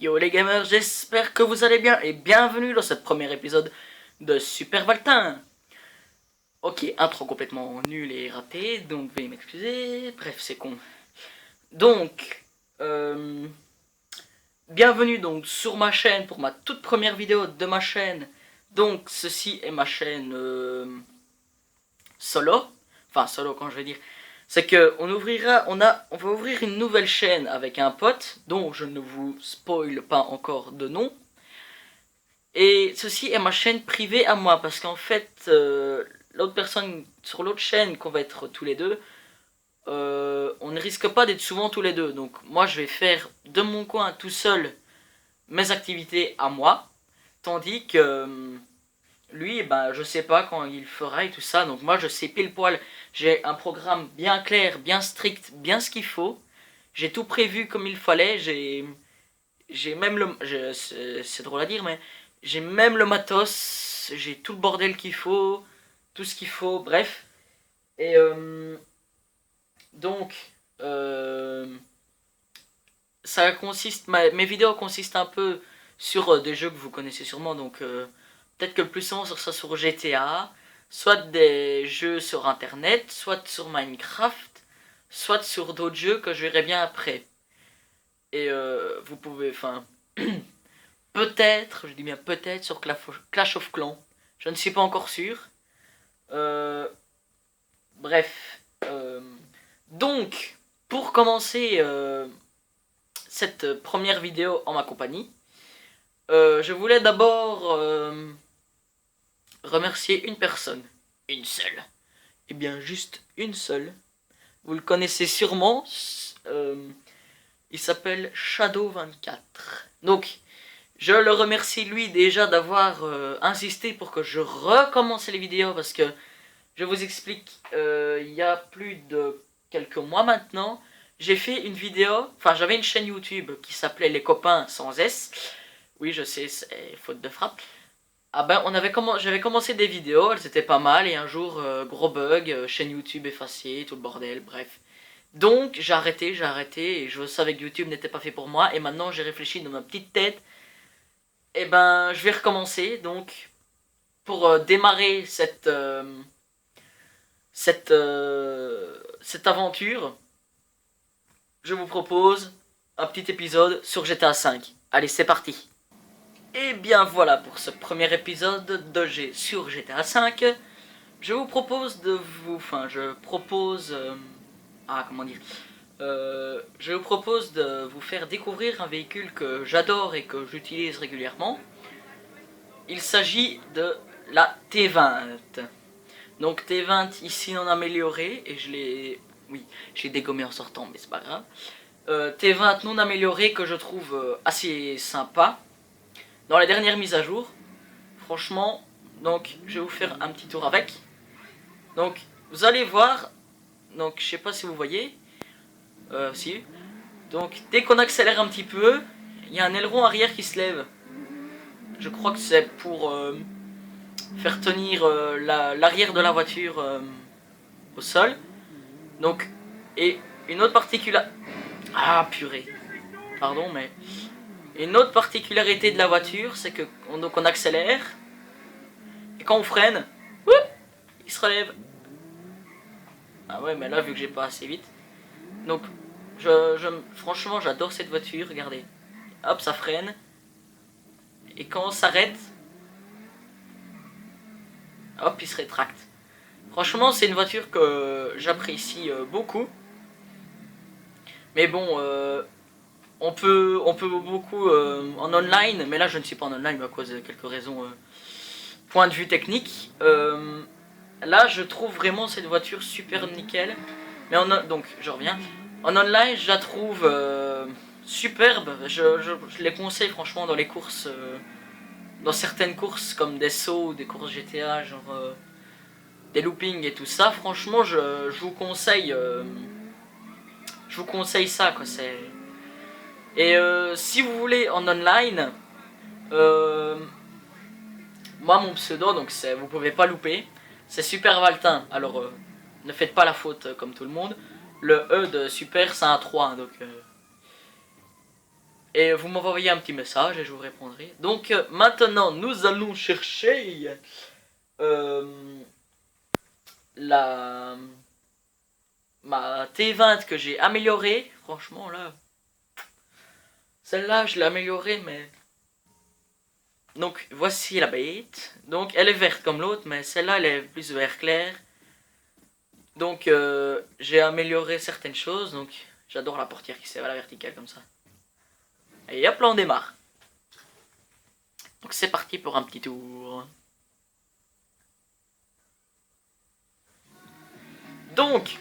Yo les gamers, j'espère que vous allez bien et bienvenue dans ce premier épisode de Super Valtin. Ok, intro complètement nul et raté, donc veuillez m'excuser, bref c'est con. Donc, bienvenue donc sur ma chaîne pour ma toute première vidéo de ma chaîne. Donc ceci est ma chaîne solo, enfin solo quand je vais dire, c'est que on va ouvrir une nouvelle chaîne avec un pote dont je ne vous spoil pas encore de nom. Et ceci est ma chaîne privée à moi parce qu'en fait l'autre personne sur l'autre chaîne qu'on va être tous les deux, on ne risque pas d'être souvent tous les deux. Donc moi je vais faire de mon coin tout seul mes activités à moi, tandis que lui, ben, je sais pas quand il fera et tout ça, donc moi je sais pile poil, j'ai un programme bien clair, bien strict, bien ce qu'il faut, j'ai tout prévu comme il fallait, j'ai même c'est drôle à dire, mais j'ai même le matos, j'ai tout le bordel qu'il faut, tout ce qu'il faut, bref, et donc, ça consiste, mes vidéos consistent un peu sur des jeux que vous connaissez sûrement, donc peut-être que le plus souvent ce sera sur GTA, soit des jeux sur internet, soit sur Minecraft, soit sur d'autres jeux que je verrai bien après. Et vous pouvez, enfin, peut-être, je dis bien peut-être sur Clash of Clans, je ne suis pas encore sûr. Bref, donc, pour commencer cette première vidéo en ma compagnie, je voulais d'abord remercier une personne, une seule, et bien juste une seule. Vous le connaissez sûrement, il s'appelle Shadow24. Donc, je le remercie lui déjà d'avoir insisté pour que je recommence les vidéos parce que je vous explique, il y a plus de quelques mois maintenant, j'ai fait une vidéo, enfin j'avais une chaîne YouTube qui s'appelait Les Copains sans S. Oui, je sais, c'est faute de frappe. Ah ben, j'avais commencé des vidéos, elles étaient pas mal, et un jour, gros bug, chaîne YouTube effacée, tout le bordel, bref. Donc, j'ai arrêté, et je savais que YouTube n'était pas fait pour moi, et maintenant j'ai réfléchi dans ma petite tête, et ben, je vais recommencer, donc, pour démarrer cette aventure, je vous propose un petit épisode sur GTA V. Allez, c'est parti. Et bien voilà pour ce premier épisode de sur GTA V. Je vous propose de vous... Enfin, je propose... comment dire je vous propose de vous faire découvrir un véhicule que j'adore et que j'utilise régulièrement. Il s'agit de la T20. Donc T20 ici non amélioré, et je l'ai... Oui, j'ai dégommé en sortant, mais c'est pas grave. T20 non amélioré que je trouve assez sympa dans les dernières mises à jour. Franchement, donc je vais vous faire un petit tour avec. Donc vous allez voir, donc je sais pas si vous voyez, si. Donc dès qu'on accélère un petit peu, il y a un aileron arrière qui se lève. Je crois que c'est pour faire tenir l'arrière de la voiture au sol. Donc, et une autre particularité... Ah purée, pardon, mais... Une autre particularité de la voiture, c'est que donc on accélère, et quand on freine, whoop, il se relève. Ah ouais, mais là, vu que j'ai pas assez vite. Donc, franchement, j'adore cette voiture, regardez. Hop, ça freine. Et quand on s'arrête, hop, il se rétracte. Franchement, c'est une voiture que j'apprécie beaucoup. Mais bon, on peut beaucoup en online, mais là je ne suis pas en online à cause de quelques raisons, point de vue technique. Là, je trouve vraiment cette voiture super nickel. Mais donc, je reviens. En online, je la trouve superbe. Je les conseille franchement dans les courses, dans certaines courses comme des sauts ou des courses GTA, genre des loopings et tout ça. Franchement, je vous conseille ça, quoi. Et si vous voulez en online, moi mon pseudo, donc vous pouvez pas louper, c'est Super Valtin. Alors ne faites pas la faute comme tout le monde. Le E de Super c'est un 3, donc Et vous m'envoyez un petit message et je vous répondrai. Donc maintenant nous allons chercher la ma T20 que j'ai améliorée. Franchement là, celle-là je l'ai améliorée mais... Donc voici la bête. Donc elle est verte comme l'autre mais celle-là elle est plus vert clair. Donc j'ai amélioré certaines choses. Donc j'adore la portière qui s'est à la verticale comme ça. Et hop là on démarre. Donc c'est parti pour un petit tour. Donc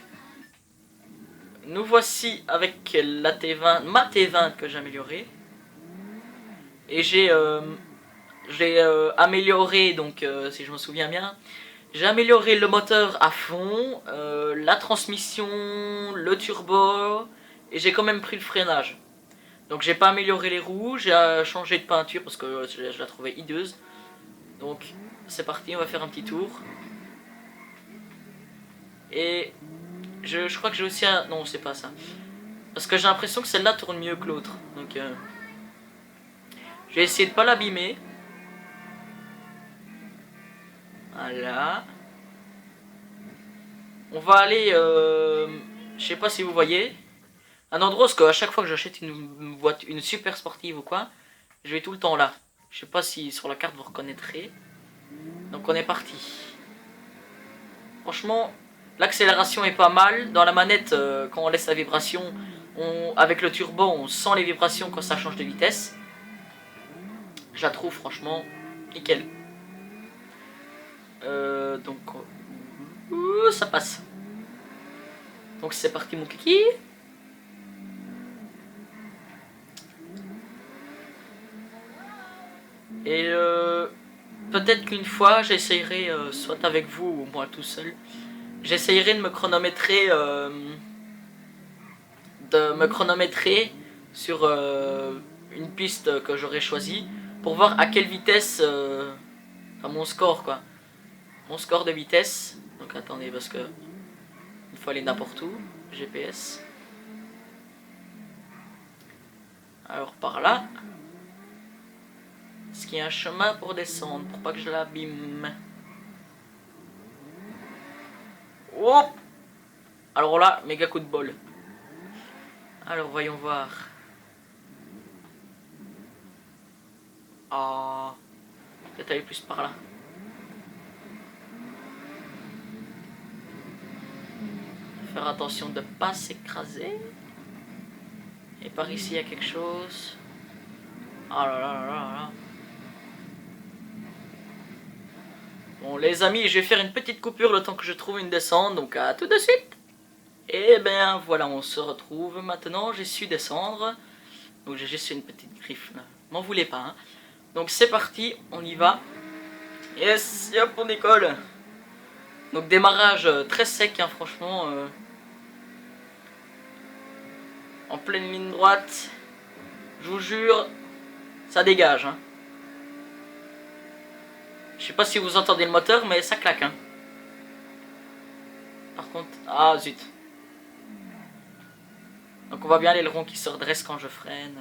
nous voici avec la T20, ma T20 que j'ai améliorée. Et j'ai amélioré, donc si je me souviens bien, j'ai amélioré le moteur à fond, la transmission, le turbo, et j'ai quand même pris le freinage. Donc j'ai pas amélioré les roues, j'ai changé de peinture parce que je la trouvais hideuse. Donc c'est parti, on va faire un petit tour. Et je crois que j'ai aussi un... Non, c'est pas ça. Parce que j'ai l'impression que celle-là tourne mieux que l'autre. Donc je vais essayer de pas l'abîmer. Voilà. On va aller... je sais pas si vous voyez. Un endroit où à chaque fois que j'achète une voiture, une super sportive ou quoi, je vais tout le temps là. Je sais pas si sur la carte vous reconnaîtrez. Donc on est parti. Franchement, l'accélération est pas mal. Dans la manette, quand on laisse la vibration, avec le turbo, on sent les vibrations quand ça change de vitesse. Je la trouve franchement nickel. Donc, ça passe. Donc c'est parti mon kiki. Et peut-être qu'une fois j'essayerai, soit avec vous ou moi tout seul, j'essayerai de me chronométrer, sur une piste que j'aurais choisie pour voir à quelle vitesse, enfin mon score quoi, mon score de vitesse. Donc attendez parce que il faut aller n'importe où, GPS. Alors par là. Est-ce qu'il y a un chemin pour descendre pour pas que je l'abîme? Oh! Alors là, méga coup de bol. Alors voyons voir. Ah, peut-être aller plus par là. Faire attention de ne pas s'écraser. Et par ici il y a quelque chose. Ah là là là là là. Bon les amis, je vais faire une petite coupure le temps que je trouve une descente, donc à tout de suite. Et bien voilà, on se retrouve maintenant, j'ai su descendre. Donc j'ai juste une petite griffe là, m'en voulez pas hein. Donc c'est parti, on y va. Yes, hop on décolle. Donc démarrage très sec hein, franchement. En pleine ligne droite. Je vous jure, ça dégage hein. Je sais pas si vous entendez le moteur, mais ça claque hein. Par contre, ah zut. Donc on voit bien l'aileron qui se redresse quand je freine.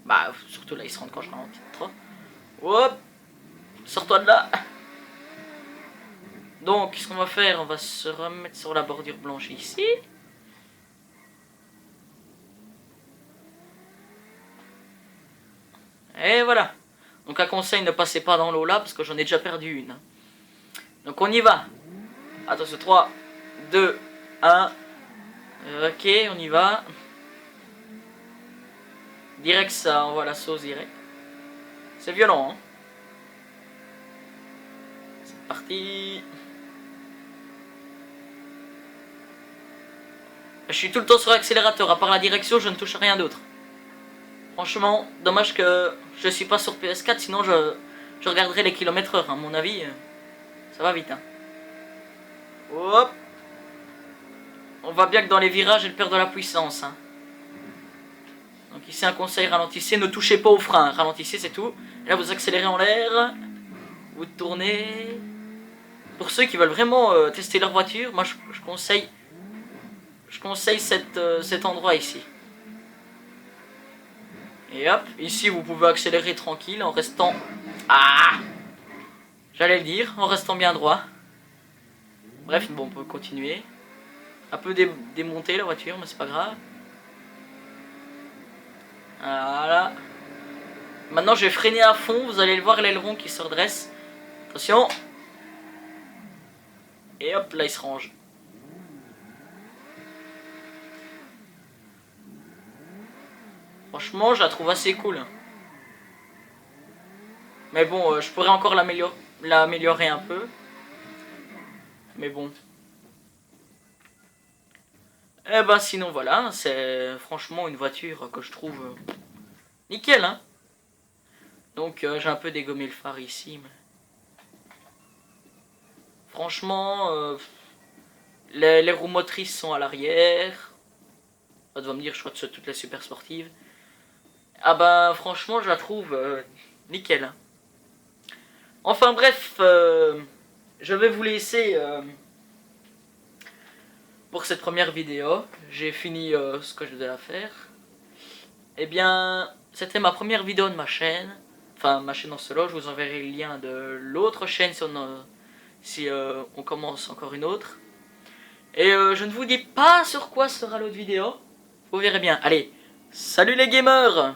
Bah surtout là il se rend quand je ralentis trop. Hop, sors-toi de là. Donc qu'est-ce qu'on va faire? On va se remettre sur la bordure blanche ici. Et voilà. Donc un conseil, ne passez pas dans l'eau là parce que j'en ai déjà perdu une. Donc on y va. Attention, 3, 2, 1. Ok, on y va. Direct ça envoie la sauce direct. C'est violent hein. C'est parti. Je suis tout le temps sur l'accélérateur, à part la direction je ne touche à rien d'autre. Franchement, dommage que je suis pas sur PS4, sinon je regarderai les kilomètres heure. À mon avis, ça va vite. Hein. Hop. On voit bien que dans les virages, elle perd de la puissance. Hein. Donc ici un conseil, ralentissez, ne touchez pas au frein. Ralentissez, c'est tout. Et là, vous accélérez en l'air. Vous tournez. Pour ceux qui veulent vraiment tester leur voiture, moi je conseille cet endroit ici. Et hop, ici vous pouvez accélérer tranquille en restant... Ah, j'allais le dire, en restant bien droit. Bref, bon, on peut continuer. Un peu démonter la voiture, mais c'est pas grave. Voilà. Maintenant, je vais freiner à fond. Vous allez le voir, l'aileron qui se redresse. Attention. Et hop, là, il se range. Franchement, je la trouve assez cool. Mais bon, je pourrais encore l'améliorer un peu. Mais bon. Eh ben sinon voilà, c'est franchement une voiture que je trouve nickel, hein. Donc j'ai un peu dégommé le phare ici. Mais... Franchement, les roues motrices sont à l'arrière. On va me dire, je crois que c'est toutes les super sportives. Ah ben franchement, je la trouve nickel, hein. Enfin bref, je vais vous laisser pour cette première vidéo. J'ai fini ce que je devais faire. Eh bien, c'était ma première vidéo de ma chaîne. Enfin, ma chaîne en solo. Je vous enverrai le lien de l'autre chaîne si on commence encore une autre. Et je ne vous dis pas sur quoi sera l'autre vidéo. Vous verrez bien. Allez, salut les gamers!